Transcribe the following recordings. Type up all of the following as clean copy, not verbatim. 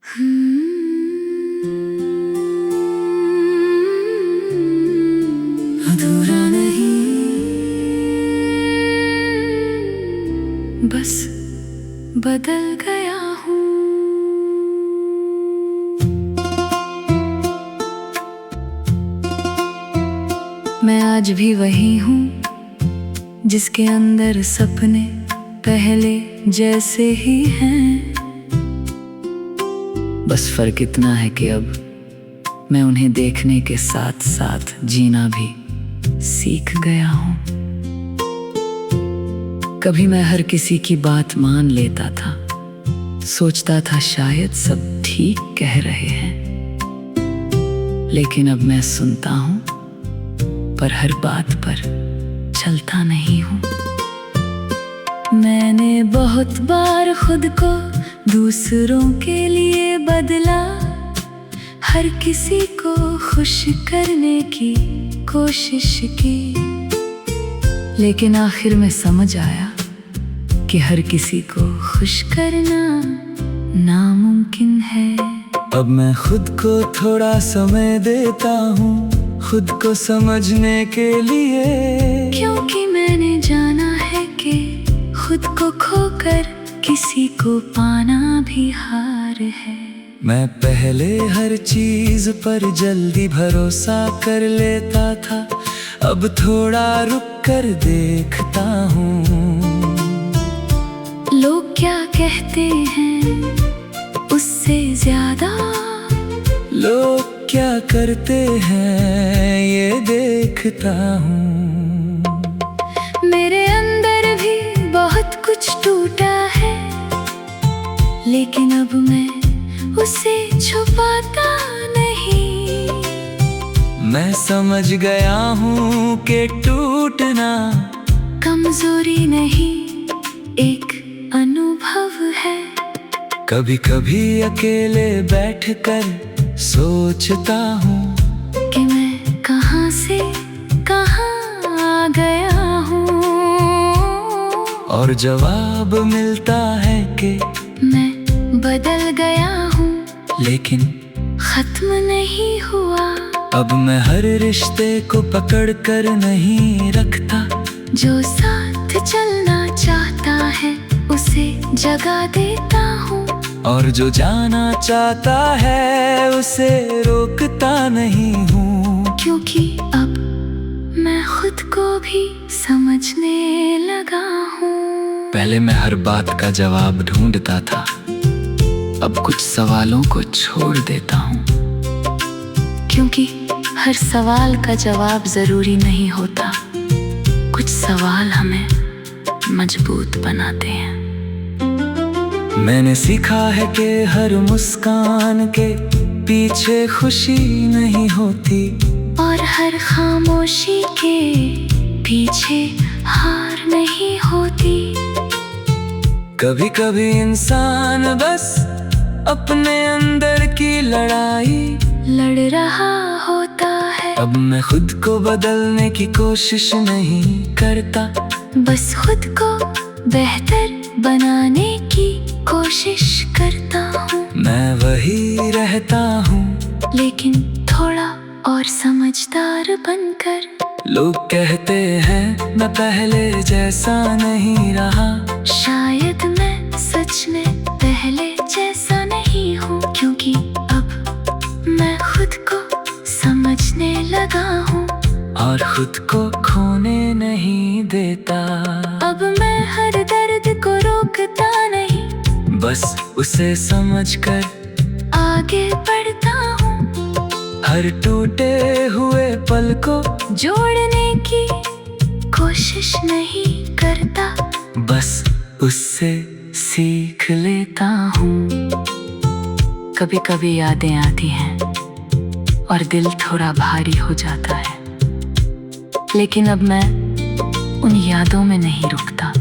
अधूरा नहीं, बस बदल गया हूँ। मैं आज भी वही हूँ जिसके अंदर सपने पहले जैसे ही हैं। बस फर्क इतना है कि अब मैं उन्हें देखने के साथ साथ जीना भी सीख गया हूँ। कभी मैं हर किसी की बात मान लेता था, सोचता था शायद सब ठीक कह रहे हैं। लेकिन अब मैं सुनता हूँ पर हर बात पर चलता नहीं हूँ। मैंने बहुत बार खुद को दूसरों के लिए बदला, हर किसी को खुश करने की कोशिश की। लेकिन आखिर में समझ आया कि हर किसी को खुश करना नामुमकिन है। अब मैं खुद को थोड़ा समय देता हूँ, खुद को समझने के लिए, क्योंकि मैंने जाना है कि खुद को खोकर किसी को पाना भी हार है। मैं पहले हर चीज पर जल्दी भरोसा कर लेता था, अब थोड़ा रुक कर देखता हूँ। लोग क्या कहते हैं उससे ज्यादा लोग क्या करते हैं ये देखता हूँ। मेरे अंदर भी बहुत कुछ टूटा है, लेकिन अब मैं उसे छुपाता नहीं। मैं समझ गया हूँ कि टूटना कमजोरी नहीं, एक अनुभव है। कभी कभी अकेले बैठकर सोचता हूँ कि मैं कहाँ से कहाँ आ गया हूँ, और जवाब मिलता है कि मैं बदल गया हूँ। लेकिन खत्म नहीं हुआ। अब मैं हर रिश्ते को पकड़ कर नहीं रखता, जो साथ चलना चाहता है उसे जगा देता हूँ, और जो जाना चाहता है उसे रोकता नहीं हूँ। क्योंकि अब मैं खुद को भी समझने लगा हूँ। पहले मैं हर बात का जवाब ढूंढता था, अब कुछ सवालों को छोड़ देता हूँ। क्योंकि हर सवाल का जवाब जरूरी नहीं होता, कुछ सवाल हमें मजबूत बनाते हैं। मैंने सीखा है कि हर मुस्कान के पीछे खुशी नहीं होती, और हर खामोशी के पीछे हार नहीं होती। कभी कभी इंसान बस अपने अंदर की लड़ाई लड़ रहा होता है। अब मैं खुद को बदलने की कोशिश नहीं करता, बस खुद को बेहतर बनाने की कोशिश करता हूँ। मैं वही रहता हूँ, लेकिन थोड़ा और समझदार बनकर। लोग कहते हैं मैं पहले जैसा नहीं रहा, शायद मैं सच में पहले जैसा नहीं हूँ, क्योंकि अब मैं खुद को समझने लगा हूँ, और खुद को खोने नहीं देता। अब मैं हर दर्द को रोकता नहीं, बस उसे समझकर आगे बढ़ता हूँ। हर टूटे हुए पल को जोड़ने की कोशिश नहीं करता, बस उससे सीख लेता हूँ। कभी कभी यादें आती हैं और दिल थोड़ा भारी हो जाता है, लेकिन अब मैं उन यादों में नहीं रुकता,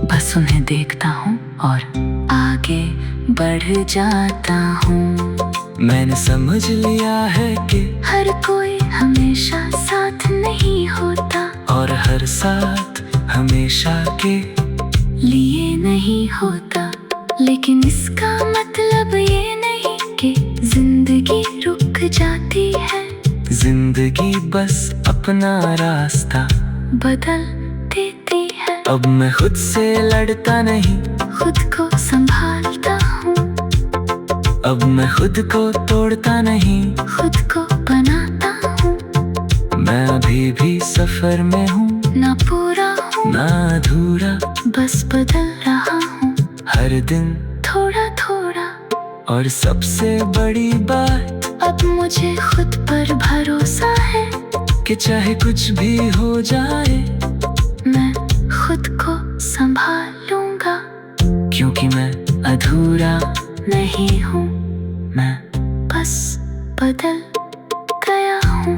बस उन्हें देखता हूँ और आगे बढ़ जाता हूँ। मैंने समझ लिया है कि हर कोई हमेशा साथ नहीं होता, और हर साथ हमेशा के लिए नहीं होता। लेकिन इसका मतलब मतलब ये नहीं कि जिंदगी रुक जाती है, जिंदगी बस अपना रास्ता बदल देती है। अब मैं खुद से लड़ता नहीं, खुद को संभालता हूँ। अब मैं खुद को तोड़ता नहीं, खुद को बनाता हूँ। मैं अभी भी सफर में हूँ, ना पूरा हूँ ना अधूरा, बस बदल रहा हूँ हर दिन थोड़ा थोड़ा। और सबसे बड़ी बात, अब मुझे खुद पर भरोसा है कि चाहे कुछ भी हो जाए, मैं खुद को संभाल लूंगा। क्योंकि मैं अधूरा नहीं हूँ, मैं बस बदल गया हूँ।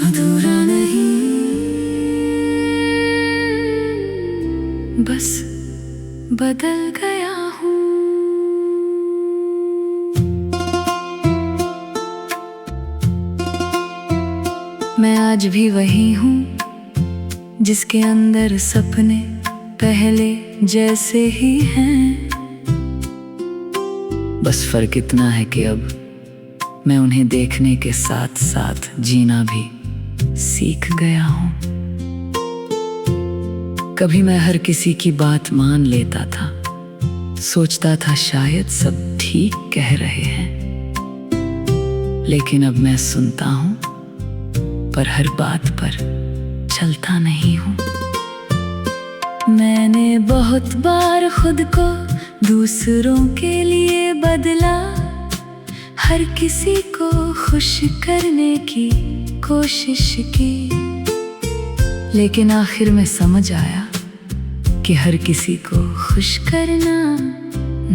अधूरा नहीं, बस बदल गया हूँ। मैं आज भी वही हूँ जिसके अंदर सपने पहले जैसे ही हैं। बस फर्क इतना है कि अब मैं उन्हें देखने के साथ साथ जीना भी सीख गया हूँ। कभी मैं हर किसी की बात मान लेता था, सोचता था शायद सब ठीक कह रहे हैं, लेकिन अब मैं सुनता हूँ पर हर बात पर चलता नहीं हूँ। मैंने बहुत बार खुद को दूसरों के लिए बदला, हर किसी को खुश करने की कोशिश की, लेकिन आखिर में समझ आया कि हर किसी को खुश करना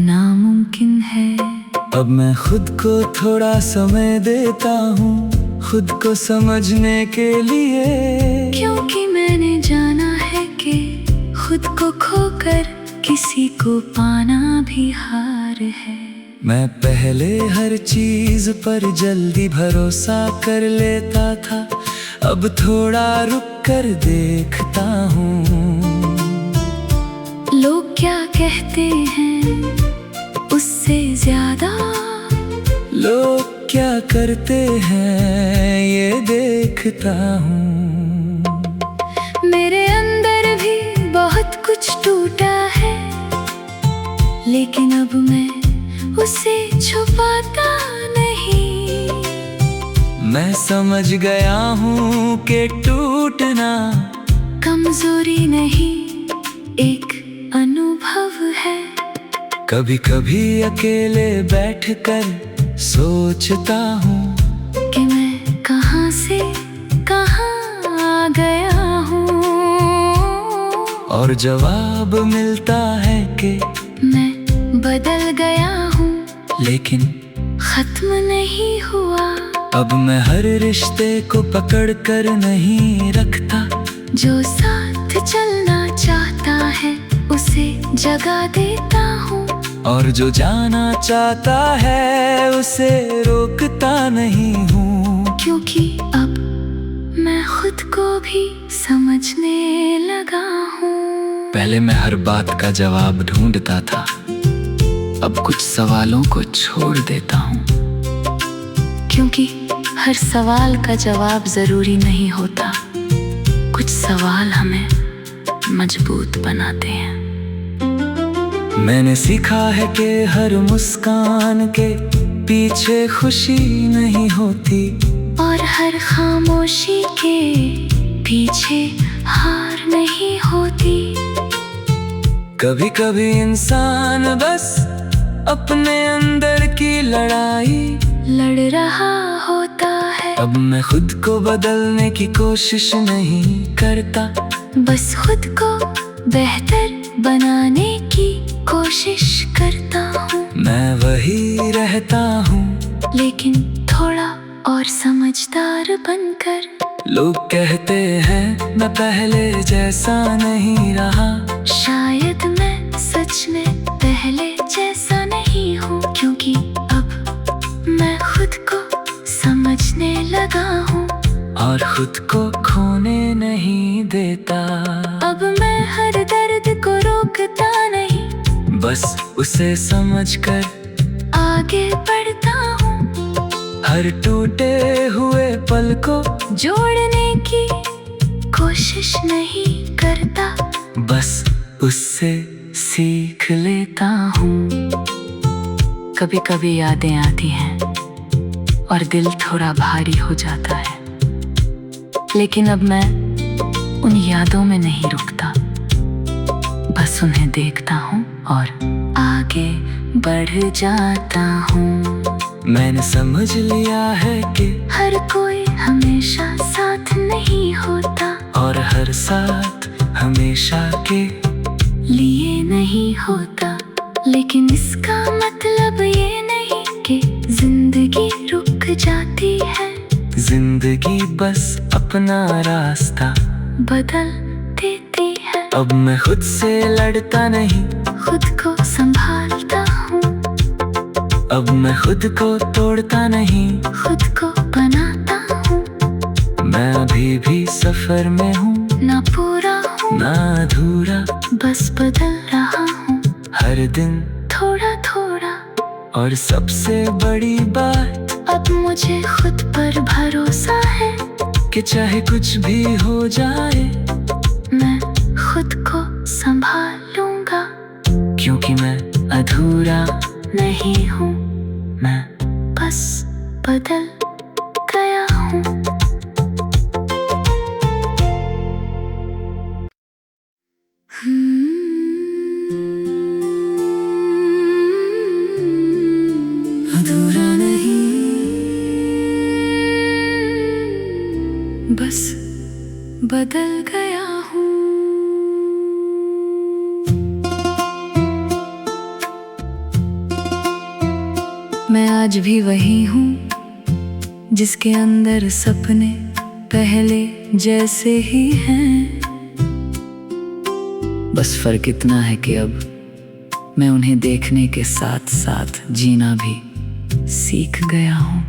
नामुमकिन है। अब मैं खुद को थोड़ा समय देता हूँ, खुद को समझने के लिए, क्योंकि मैंने जाना है कि खुद को खोकर किसी को पाना भी हार है। मैं पहले हर चीज पर जल्दी भरोसा कर लेता था, अब थोड़ा रुक कर देखता हूँ। लोग क्या कहते हैं उससे ज्यादा लोग क्या करते हैं ये देखता हूँ। मेरे अंदर भी बहुत कुछ टूटा है, लेकिन अब मैं उसे छुपाता नहीं। मैं समझ गया हूँ कि टूटना कमजोरी नहीं, एक अनुभव है। कभी कभी अकेले बैठकर सोचता हूँ कि मैं कहाँ से कहाँ आ गया हूँ, और जवाब मिलता है कि मैं बदल गया हूँ, लेकिन खत्म नहीं हुआ। अब मैं हर रिश्ते को पकड़ कर नहीं रखता, जो साथ चलना चाहता है उसे जगा देता हूँ, और जो जाना चाहता है उसे रोकता नहीं हूँ। क्योंकि अब मैं खुद को भी समझने लगा हूँ। पहले मैं हर बात का जवाब ढूंढता था, अब कुछ सवालों को छोड़ देता हूँ। क्योंकि हर सवाल का जवाब जरूरी नहीं होता, कुछ सवाल हमें मजबूत बनाते हैं। मैंने सीखा है कि हर मुस्कान के पीछे खुशी नहीं होती, और हर खामोशी के पीछे हार नहीं होती। कभी कभी इंसान बस अपने अंदर की लड़ाई लड़ रहा होता है। अब मैं खुद को बदलने की कोशिश नहीं करता, बस खुद को बेहतर बनाने की कोशिश करता हूँ। मैं वही रहता हूँ, लेकिन थोड़ा और समझदार बनकर। लोग कहते हैं मैं पहले जैसा नहीं रहा, शायद मैं सच में पहले जैसा नहीं हूँ, क्योंकि अब मैं खुद को समझने लगा हूँ और खुद को खोने नहीं देता। अब मैं हर दर्द को रोकता नहीं, बस उसे समझकर आगे बढ़ता हूँ। हर टूटे हुए पल को जोड़ने की कोशिश नहीं करता, बस उससे सीख लेता हूँ। कभी कभी यादें आती हैं और दिल थोड़ा भारी हो जाता है, लेकिन अब मैं उन यादों में नहीं रुकता, बस उन्हें देखता हूँ और आगे बढ़ जाता हूँ। मैंने समझ लिया है कि हर कोई हमेशा साथ नहीं होता, और हर साथ हमेशा के लिए नहीं होता। लेकिन इसका मतलब ये नहीं कि जिंदगी रुक जाती है। जिंदगी बस अपना रास्ता बदल देती है। अब मैं खुद से लड़ता नहीं, खुद को संभालता हूँ। अब मैं खुद को तोड़ता नहीं, खुद को बनाता हूँ। मैं अभी भी सफर में हूँ, ना पूरा हूँ ना अधूरा, बस बदल रहा हूँ हर दिन थोड़ा थोड़ा। और सबसे बड़ी बात, अब मुझे खुद पर भरोसा है कि चाहे कुछ भी हो जाए, मैं खुद को संभाल लूंगा। क्योंकि मैं अधूरा नहीं हूँ, मैं बस बदल गया हूँ। अधूरा नहीं, बस बदल गया हूँ। मैं आज भी वही हूँ जिसके अंदर सपने पहले जैसे ही हैं। बस फर्क इतना है कि अब मैं उन्हें देखने के साथ साथ जीना भी सीख गया हूँ।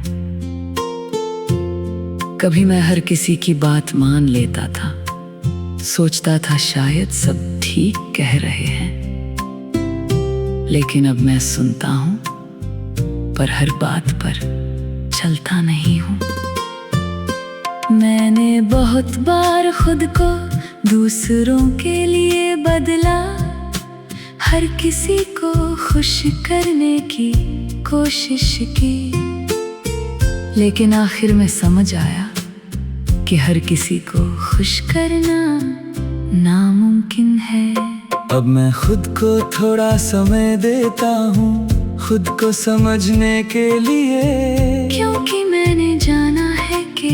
कभी मैं हर किसी की बात मान लेता था, सोचता था शायद सब ठीक कह रहे हैं, लेकिन अब मैं सुनता हूँ पर हर बात पर चलता नहीं हूँ। मैंने बहुत बार खुद को दूसरों के लिए बदला, हर किसी को खुश करने की कोशिश की, लेकिन आखिर में समझ आया कि हर किसी को खुश करना नामुमकिन है। अब मैं खुद को थोड़ा समय देता हूँ, खुद को समझने के लिए, क्योंकि मैंने जाना है कि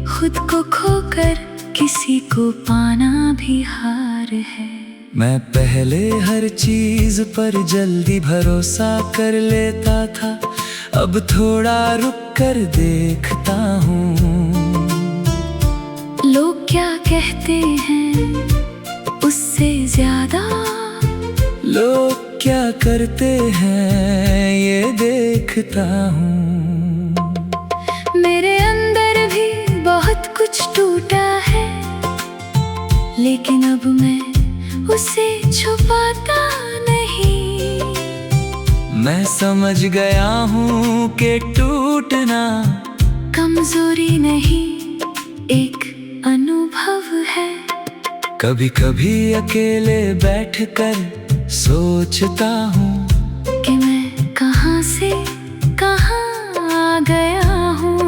खुद को खोकर किसी को पाना भी हार है। मैं पहले हर चीज पर जल्दी भरोसा कर लेता था, अब थोड़ा रुक कर देखता हूँ। लोग क्या कहते हैं उससे ज्यादा लोग क्या करते हैं ये देखता हूँ। मेरे अंदर भी बहुत कुछ टूटा है, लेकिन अब मैं उसे छुपाता नहीं। मैं समझ गया हूँ कि टूटना कमजोरी नहीं, एक अनुभव है। कभी कभी अकेले बैठकर सोचता हूँ कि मैं कहाँ से कहाँ आ गया हूँ,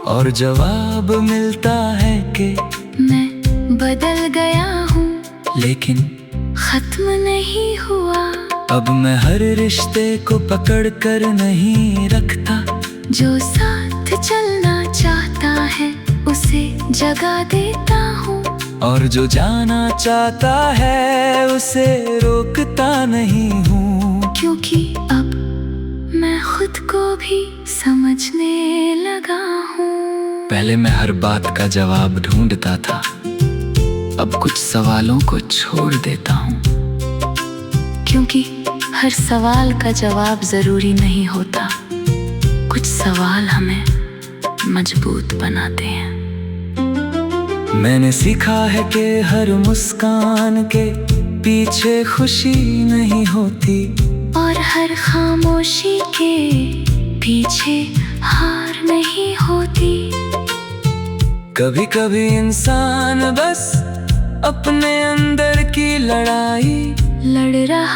और जवाब मिलता है कि मैं बदल गया हूँ, लेकिन खत्म नहीं हुआ। अब मैं हर रिश्ते को पकड़ कर नहीं रखता, जो साथ चलना चाहता है उसे जगा देता हूँ, और जो जाना चाहता है उसे रोकता नहीं हूँ। क्योंकि अब मैं खुद को भी समझने लगा हूँ। पहले मैं हर बात का जवाब ढूंढता था, अब कुछ सवालों को छोड़ देता हूँ। क्योंकि हर सवाल का जवाब जरूरी नहीं होता, कुछ सवाल हमें मजबूत बनाते हैं। मैंने सीखा है कि हर मुस्कान के पीछे खुशी नहीं होती, और हर खामोशी के पीछे हार नहीं होती। कभी कभी इंसान बस अपने अंदर की लड़ाई लड़ रहा